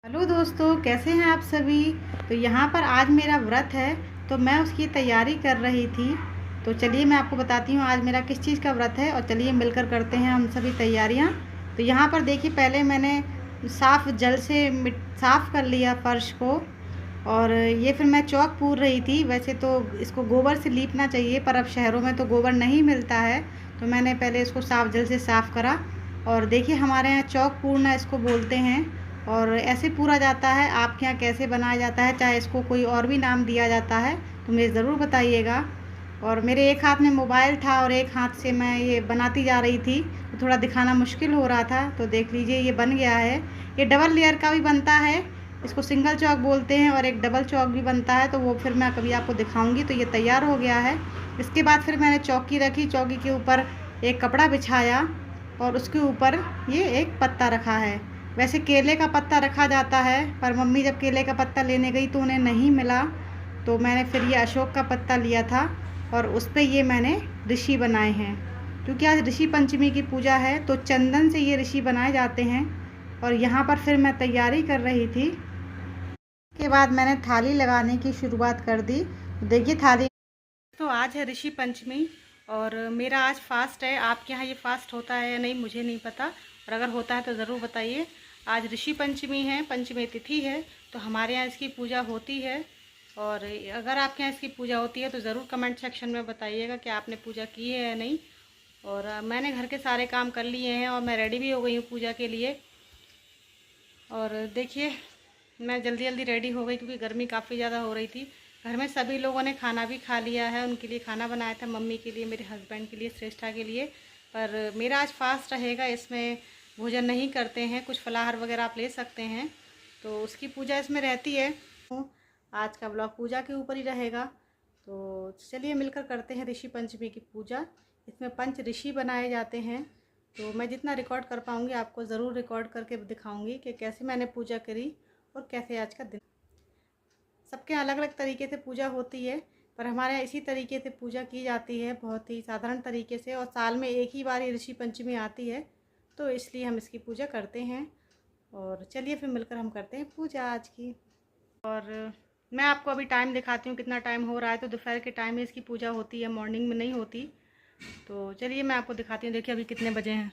Hello दोस्तों, कैसे हैं आप सभी। तो यहाँ पर आज मेरा व्रत है, तो मैं उसकी तैयारी कर रही थी। तो चलिए मैं आपको बताती हूँ आज मेरा किस चीज़ का व्रत है और चलिए मिलकर करते हैं हम सभी तैयारियाँ। तो यहाँ पर देखिए, पहले मैंने साफ़ जल से साफ़ कर लिया फर्श को। और ये फिर मैं चौक पूर रही थी। वैसे तो इसको गोबर से लीपना चाहिए, पर अब शहरों में तो गोबर नहीं मिलता है, तो मैंने पहले इसको साफ़ जल से साफ़ करा। और देखिए, हमारे यहाँ चौक पूरना इसको बोलते हैं और ऐसे पूरा जाता है। आपके यहाँ कैसे बनाया जाता है, चाहे इसको कोई और भी नाम दिया जाता है तो मुझे ज़रूर बताइएगा। और मेरे एक हाथ में मोबाइल था और एक हाथ से मैं ये बनाती जा रही थी, तो थोड़ा दिखाना मुश्किल हो रहा था। तो देख लीजिए, ये बन गया है। ये डबल लेयर का भी बनता है, इसको सिंगल चौक बोलते हैं, और एक डबल चौक भी बनता है, तो वो फिर मैं कभी आपको दिखाऊंगी। तो ये तैयार हो गया है। इसके बाद फिर मैंने चौकी रखी, चौकी के ऊपर एक कपड़ा बिछाया और उसके ऊपर ये एक पत्ता रखा है। वैसे केले का पत्ता रखा जाता है, पर मम्मी जब केले का पत्ता लेने गई तो उन्हें नहीं मिला, तो मैंने फिर ये अशोक का पत्ता लिया था और उस पर ये मैंने ऋषि बनाए हैं। क्योंकि आज ऋषि पंचमी की पूजा है, तो चंदन से ये ऋषि बनाए जाते हैं। और यहाँ पर फिर मैं तैयारी कर रही थी। के बाद मैंने थाली लगाने की शुरुआत कर दी। देखिए थाली। तो आज है ऋषि पंचमी और मेरा आज फास्ट है। आपके यहाँ ये फास्ट होता है या नहीं मुझे नहीं पता, और अगर होता है तो ज़रूर बताइए। आज ऋषि पंचमी है, पंचमी तिथि है, तो हमारे यहाँ इसकी पूजा होती है। और अगर आपके यहाँ इसकी पूजा होती है तो ज़रूर कमेंट सेक्शन में बताइएगा कि आपने पूजा की है या नहीं। और मैंने घर के सारे काम कर लिए हैं और मैं रेडी भी हो गई हूँ पूजा के लिए। और देखिए, मैं जल्दी जल्दी रेडी हो गई क्योंकि गर्मी काफ़ी ज़्यादा हो रही थी। घर में सभी लोगों ने खाना भी खा लिया है, उनके लिए खाना बनाया था, मम्मी के लिए, मेरे हस्बैंड के लिए, श्रेष्ठा के लिए। पर मेरा आज फास्ट रहेगा, इसमें भोजन नहीं करते हैं, कुछ फलाहार वगैरह आप ले सकते हैं, तो उसकी पूजा इसमें रहती है। तो आज का ब्लॉग पूजा के ऊपर ही रहेगा। तो चलिए मिलकर करते हैं ऋषि पंचमी की पूजा। इसमें पंच ऋषि बनाए जाते हैं, तो मैं जितना रिकॉर्ड कर पाऊँगी आपको ज़रूर रिकॉर्ड करके दिखाऊँगी कि कैसे मैंने पूजा करी और कैसे आज का दिन। सबके अलग अलग तरीके से पूजा होती है, पर हमारे यहाँ इसी तरीके से पूजा की जाती है, बहुत ही साधारण तरीके से। और साल में एक ही बार ये ऋषि पंचमी आती है, तो इसलिए हम इसकी पूजा करते हैं। और चलिए फिर मिलकर हम करते हैं पूजा आज की। और मैं आपको अभी टाइम दिखाती हूँ कितना टाइम हो रहा है। तो दोपहर के टाइम में इसकी पूजा होती है, मॉर्निंग में नहीं होती। तो चलिए मैं आपको दिखाती हूँ। देखिए अभी कितने बजे हैं,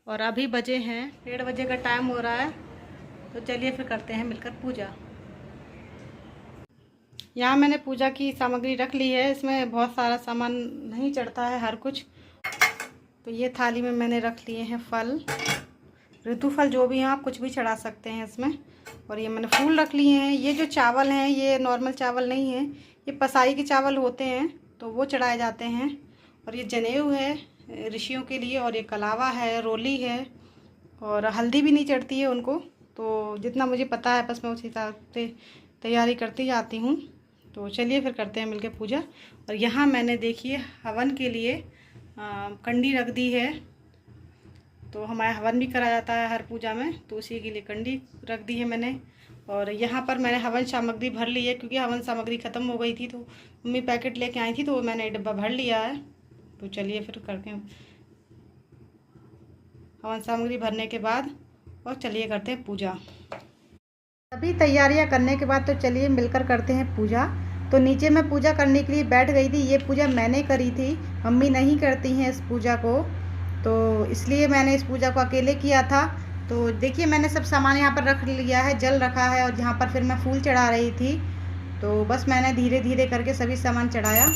और अभी बजे हैं 1:30 बजे का टाइम हो रहा है। तो चलिए फिर करते हैं मिलकर पूजा। यहाँ मैंने पूजा की सामग्री रख ली है। इसमें बहुत सारा सामान नहीं चढ़ता है हर कुछ। तो ये थाली में मैंने रख लिए हैं फल, ऋतु फल जो भी हैं, आप कुछ भी चढ़ा सकते हैं इसमें। और ये मैंने फूल रख लिए हैं। ये जो चावल हैं ये नॉर्मल चावल नहीं है, ये पसाई के चावल होते हैं, तो वो चढ़ाए जाते हैं। और ये जनेऊ है ऋषियों के लिए, और ये कलावा है, रोली है, और हल्दी भी नहीं चढ़ती है उनको। तो जितना मुझे पता है बस मैं उस हिसाब से तैयारी करती जाती हूँ। तो चलिए फिर करते हैं मिलके पूजा। और यहाँ मैंने देखिए हवन के लिए कंडी रख दी है। तो हमारे हवन भी करा जाता है हर पूजा में, तो उसी के लिए कंडी रख दी है मैंने। और यहाँ पर मैंने हवन सामग्री भर ली है, क्योंकि हवन सामग्री ख़त्म हो गई थी, तो मम्मी पैकेट लेके आई थी, तो मैंने एक डब्बा भर लिया है। तो चलिए फिर करते हैं हवन सामग्री भरने के बाद, और चलिए करते हैं पूजा। सभी तैयारियां करने के बाद तो चलिए मिलकर करते हैं पूजा। तो नीचे मैं पूजा करने के लिए बैठ गई थी। ये पूजा मैंने करी थी, मम्मी नहीं करती हैं इस पूजा को, तो इसलिए मैंने इस पूजा को अकेले किया था। तो देखिए मैंने सब सामान यहाँ पर रख लिया है, जल रखा है, और यहाँ पर फिर मैं फूल चढ़ा रही थी। तो बस मैंने धीरे धीरे करके सभी सामान चढ़ाया।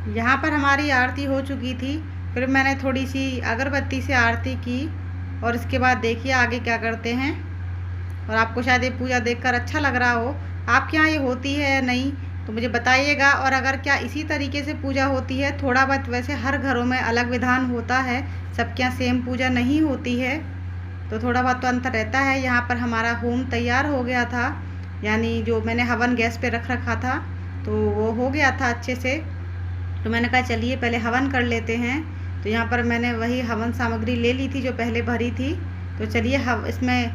यहाँ पर हमारी आरती हो चुकी थी, फिर मैंने थोड़ी सी अगरबत्ती से आरती की। और इसके बाद देखिए आगे क्या करते हैं। और आपको शायद ये पूजा देखकर अच्छा लग रहा हो। आपके यहाँ ये होती है या नहीं तो मुझे बताइएगा। और अगर क्या इसी तरीके से पूजा होती है, थोड़ा बहुत वैसे हर घरों में अलग विधान होता है, सबके यहाँ सेम पूजा नहीं होती है, तो थोड़ा बहुत तो अंतर रहता है। यहाँ पर हमारा होम तैयार हो गया था, यानी जो मैंने हवन गैस पे रख रखा था तो वो हो गया था अच्छे से। तो मैंने कहा चलिए पहले हवन कर लेते हैं। तो यहाँ पर मैंने वही हवन सामग्री ले ली थी जो पहले भरी थी। तो चलिए इसमें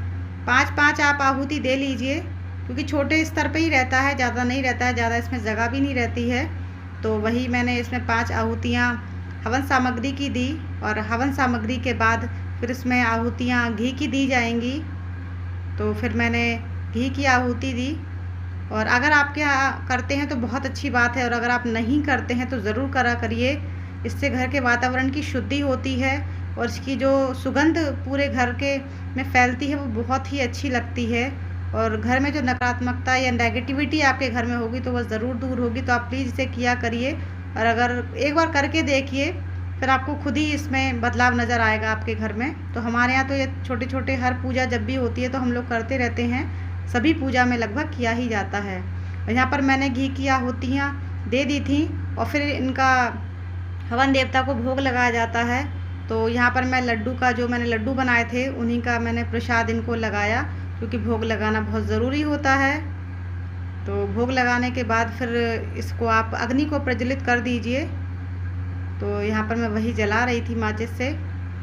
5-5 आप आहुति दे लीजिए, क्योंकि छोटे स्तर पे ही रहता है, ज़्यादा नहीं रहता है, ज़्यादा इसमें जगह भी नहीं रहती है। तो वही मैंने इसमें 5 आहुतियाँ हवन सामग्री की दी, और हवन सामग्री के बाद फिर इसमें आहुतियाँ घी की दी जाएंगी। तो फिर मैंने घी की आहुति दी। और अगर आपके यहाँ करते हैं तो बहुत अच्छी बात है, और अगर आप नहीं करते हैं तो ज़रूर करा करिए। इससे घर के वातावरण की शुद्धि होती है, और इसकी जो सुगंध पूरे घर के में फैलती है वो बहुत ही अच्छी लगती है। और घर में जो नकारात्मकता या नेगेटिविटी आपके घर में होगी तो वह ज़रूर दूर होगी। तो आप प्लीज़ इसे किया करिए, और अगर एक बार करके देखिए फिर आपको खुद ही इसमें बदलाव नज़र आएगा आपके घर में। तो हमारे यहाँ तो ये छोटे छोटे हर पूजा जब भी होती है तो हम लोग करते रहते हैं, सभी पूजा में लगभग किया ही जाता है। यहाँ पर मैंने घी की आहुतियाँ दे दी थी, और फिर इनका हवन देवता को भोग लगाया जाता है। तो यहाँ पर मैं लड्डू का, जो मैंने लड्डू बनाए थे उन्हीं का मैंने प्रसाद इनको लगाया, क्योंकि भोग लगाना बहुत ज़रूरी होता है। तो भोग लगाने के बाद फिर इसको आप अग्नि को प्रज्वलित कर दीजिए। तो यहाँ पर मैं वही जला रही थी माचिस से।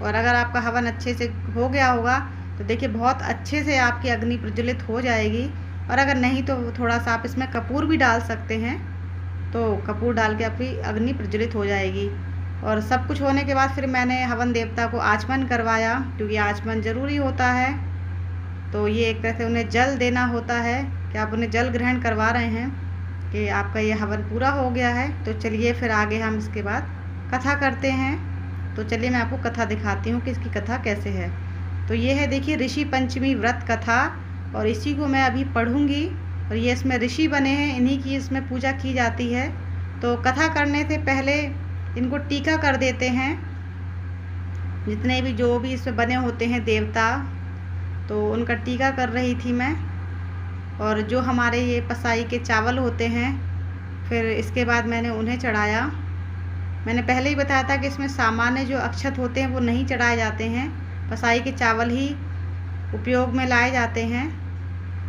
और अगर आपका हवन अच्छे से हो गया होगा तो देखिए बहुत अच्छे से आपकी अग्नि प्रज्वलित हो जाएगी। और अगर नहीं तो थोड़ा सा आप इसमें कपूर भी डाल सकते हैं, तो कपूर डाल के आपकी अग्नि प्रज्वलित हो जाएगी। और सब कुछ होने के बाद फिर मैंने हवन देवता को आचमन करवाया, क्योंकि आचमन ज़रूरी होता है। तो ये एक तरह से उन्हें जल देना होता है कि आप उन्हें जल ग्रहण करवा रहे हैं कि आपका ये हवन पूरा हो गया है। तो चलिए फिर आगे हम इसके बाद कथा करते हैं। तो चलिए मैं आपको कथा दिखाती हूँ कि इसकी कथा कैसे है। तो ये है, देखिए, ऋषि पंचमी व्रत कथा, और इसी को मैं अभी पढ़ूँगी। और ये इसमें ऋषि बने हैं, इन्हीं की इसमें पूजा की जाती है। तो कथा करने से पहले इनको टीका कर देते हैं, जितने भी जो भी इसमें बने होते हैं देवता, तो उनका टीका कर रही थी मैं। और जो हमारे ये पसाई के चावल होते हैं, फिर इसके बाद मैंने उन्हें चढ़ाया। मैंने पहले ही बताया था कि इसमें सामान्य जो अक्षत होते हैं वो नहीं चढ़ाए जाते हैं, पसाई के चावल ही उपयोग में लाए जाते हैं।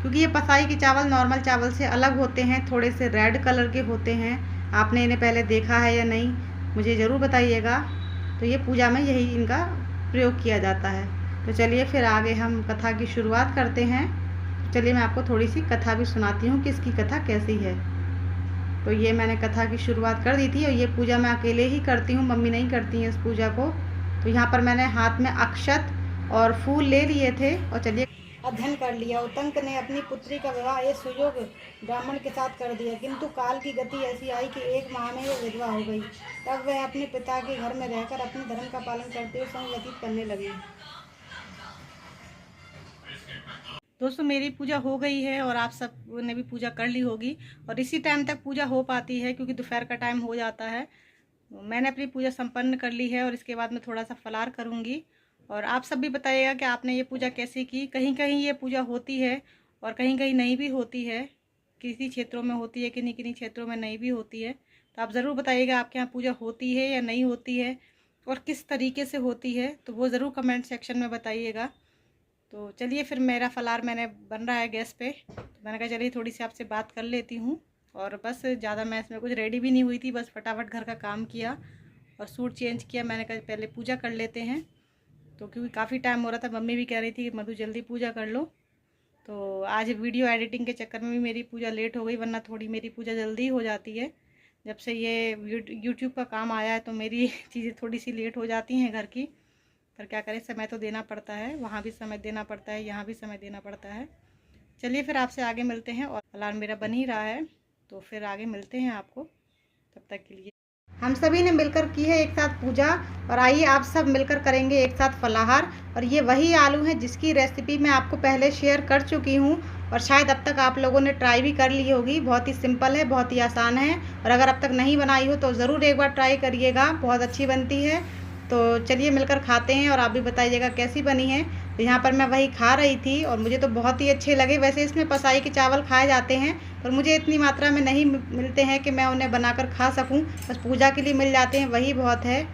क्योंकि ये पसाई के चावल नॉर्मल चावल से अलग होते हैं, थोड़े से रेड कलर के होते हैं। आपने इन्हें पहले देखा है या नहीं मुझे ज़रूर बताइएगा। तो ये पूजा में यही इनका प्रयोग किया जाता है। तो चलिए फिर आगे हम कथा की शुरुआत करते हैं। चलिए मैं आपको थोड़ी सी कथा भी सुनाती हूँ कि इसकी कथा कैसी है। तो ये मैंने कथा की शुरुआत कर दी थी, और ये पूजा मैं अकेले ही करती हूँ, मम्मी नहीं करती हैं इस पूजा को। तो यहाँ पर मैंने हाथ में अक्षत और फूल ले लिए थे, और चलिए अध्ययन कर लिया। उतंक ने अपनी पुत्री का विवाह एक सुयोग्य ब्राह्मण के साथ कर दिया, किंतु काल की गति ऐसी आई कि 1 माह में वह विधवा हो गई। तब वह अपने पिता के घर में रहकर अपने धर्म का पालन करते हुए समय व्यतीत करने लगी। दोस्तों, मेरी पूजा हो गई है और आप सब ने भी पूजा कर ली होगी, और इसी टाइम तक पूजा हो पाती है क्योंकि दोपहर का टाइम हो जाता है। मैंने अपनी पूजा संपन्न कर ली है, और इसके बाद मैं थोड़ा सा फलार करूँगी। और आप सब भी बताइएगा कि आपने ये पूजा कैसी की। कहीं कहीं ये पूजा होती है और कहीं कहीं नहीं भी होती है, किसी क्षेत्रों में होती है, किन्हीं किन्हीं क्षेत्रों में नहीं भी होती है। तो आप ज़रूर बताइएगा आपके यहाँ पूजा होती है या नहीं होती है, और किस तरीके से होती है, तो वो ज़रूर कमेंट सेक्शन में बताइएगा। तो चलिए फिर मेरा फलार मैंने बन रहा है गैस पे। तो मैंने कहा चलिए थोड़ी सी आपसे बात कर लेती हूँ। और बस ज़्यादा मैं इसमें कुछ रेडी भी नहीं हुई थी, बस फटाफट घर का काम किया और सूट चेंज किया। मैंने कहा पहले पूजा कर लेते हैं, तो क्योंकि काफ़ी टाइम हो रहा था। मम्मी भी कह रही थी कि मधु जल्दी पूजा कर लो। तो आज वीडियो एडिटिंग के चक्कर में भी मेरी पूजा लेट हो गई, वरना थोड़ी मेरी पूजा जल्दी हो जाती है। जब से ये यूट्यूब का काम आया है तो मेरी चीज़ें थोड़ी सी लेट हो जाती हैं घर की, पर क्या करें, समय तो देना पड़ता है। वहाँ भी समय देना पड़ता है, यहाँ भी समय देना पड़ता है। चलिए फिर आपसे आगे मिलते हैं, और अलार्म मेरा बन ही रहा है, तो फिर आगे मिलते हैं आपको। तब तक के लिए हम सभी ने मिलकर की है एक साथ पूजा, और आइए आप सब मिलकर करेंगे एक साथ फलाहार। और ये वही आलू है जिसकी रेसिपी मैं आपको पहले शेयर कर चुकी हूँ, और शायद अब तक आप लोगों ने ट्राई भी कर ली होगी। बहुत ही सिंपल है, बहुत ही आसान है, और अगर अब तक नहीं बनाई हो तो ज़रूर एक बार ट्राई करिएगा, बहुत अच्छी बनती है। तो चलिए मिलकर खाते हैं, और आप भी बताइएगा कैसी बनी है। तो यहाँ पर मैं वही खा रही थी, और मुझे तो बहुत ही अच्छे लगे। वैसे इसमें पसाई के चावल खाए जाते हैं, पर मुझे इतनी मात्रा में नहीं मिलते हैं कि मैं उन्हें बनाकर खा सकूं। बस पूजा के लिए मिल जाते हैं, वही बहुत है।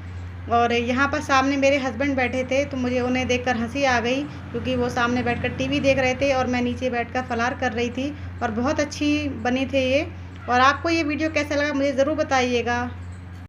और यहाँ पर सामने मेरे हस्बैंड बैठे थे, तो मुझे उन्हें देखकर हंसी आ गई, क्योंकि वो सामने बैठकर टीवी देख रहे थे और मैं नीचे बैठकर फलार कर रही थी। और बहुत अच्छी बनी थे ये। और आपको ये वीडियो कैसा लगा मुझे ज़रूर बताइएगा।